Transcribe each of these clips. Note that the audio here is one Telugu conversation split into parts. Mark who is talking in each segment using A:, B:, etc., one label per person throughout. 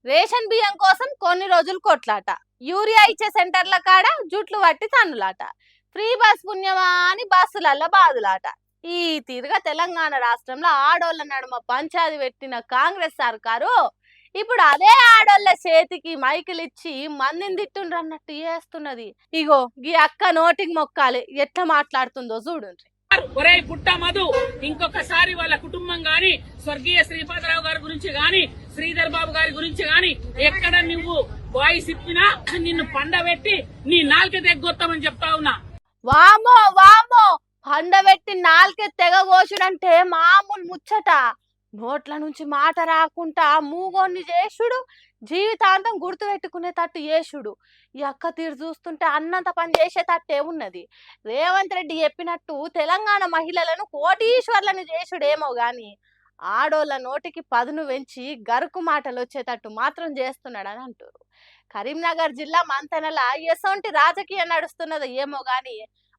A: రేషన్ బియ్యం కోసం కొన్ని రోజులు కొట్లాట, యూరియా ఇచ్చే సెంటర్ల కాడ జుట్లు పట్టి తన్నులాట, ఫ్రీ బస్ పుణ్యమా అని బస్సులల్ల బాదులాట. ఈ తీరుగా తెలంగాణ రాష్ట్రంలో ఆడోళ్ళ నడుమ పంచాది పెట్టిన కాంగ్రెస్ సర్కారు ఇప్పుడు అదే ఆడోళ్ళ చేతికి మైకులు ఇచ్చి మందిని తిట్టుండ్రన్నట్టు చేస్తున్నది. ఇగో ఈ అక్క నోటికి మొక్కాలి, ఎట్లా మాట్లాడుతుందో చూడండి.
B: ఒరే పుట్ట మధు, ఇంకొకసారి వాళ్ళ కుటుంబం గాని, స్వర్గీయ శ్రీపాదరావు గారి గురించి గాని, శ్రీధర్ బాబు గారి గురించి గాని ఎక్కడ నువ్వు వాయిస్ ఇప్పినా నిన్ను పండబెట్టి నీ నాలుక తెగ్గొత్తామని చెప్తా ఉన్నా.
A: వామో వామో, పండబెట్టి నాలుకే తెగ కోసుడంటే మామూలు ముచ్చట. నోట్ల నుంచి మాట రాకుండా మూగోన్ని చేసుడు, జీవితాంతం గుర్తు పెట్టుకునేటట్టు చేసుడు. ఈ అక్క తీరు చూస్తుంటే అన్నంత పని చేసేటట్టే ఉన్నది. రేవంత్ రెడ్డి చెప్పినట్టు తెలంగాణ మహిళలను కోటీశ్వర్లను చేసుడేమో గాని ఆడోళ్ళ నోటికి పదును పెంచి గరుకు మాటలు వచ్చేటట్టు మాత్రం చేస్తున్నాడని అంటారు. కరీంనగర్ జిల్లా మంతెనల ఎసొంటి రాజకీయం నడుస్తున్నదో ఏమో గాని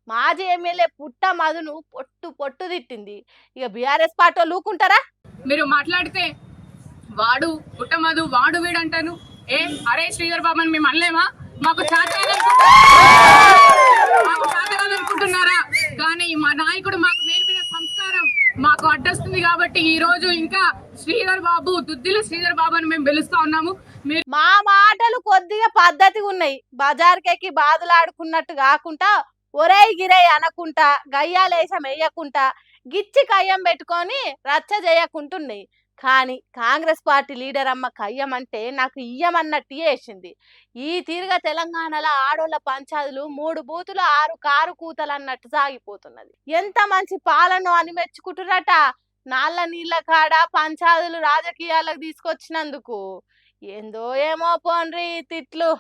A: మాజీ ఎమ్మెల్యే పుట్ట మధును పొట్టు పొట్టు తిట్టింది. ఇక బీఆర్ఎస్ పార్టీ లూకుంటారా?
C: మీరు మాట్లాడితే వాడు పుట్టమదు వాడు వీడు అంటాను. అరే శ్రీధర్ బాబు అని మేము అనలేమా? మాకు అనుకుంటున్నారా? కానీ మా నాయకుడు మాకు నేర్పిన సంస్కారం మాకు అడ్డొస్తుంది కాబట్టి ఈ రోజు ఇంకా శ్రీధర్ బాబు, దుద్దిల శ్రీధర్ బాబు అని మేము పిలుస్తా ఉన్నాము.
A: మా మాటలు కొద్దిగా పద్ధతిగా ఉన్నాయి. బజార్కెక్కి బాదులాడుకున్నట్టు కాకుండా ఒరే గిరై అనకుంటా, గయ్యాలేశం వేయకుండా, గిచ్చి కయ్యం పెట్టుకొని రచ్చ చేయకుంటున్నాయి. కానీ కాంగ్రెస్ పార్టీ లీడర్ అమ్మ కయ్యం అంటే నాకు ఇయ్యమన్నట్టు చేసింది. ఈ తీరుగా తెలంగాణలో ఆడోళ్ళ పంచాదులు 3 బూతులు 6 కారు కూతలు అన్నట్టు సాగిపోతున్నది. ఎంత మంచి పాలన అని మెచ్చుకుంటున్నట. నాళ్ళ నీళ్ళ కాడ పంచాదులు రాజకీయాలకు తీసుకొచ్చినందుకు ఏందో ఏమో పోన్రి తిట్లు.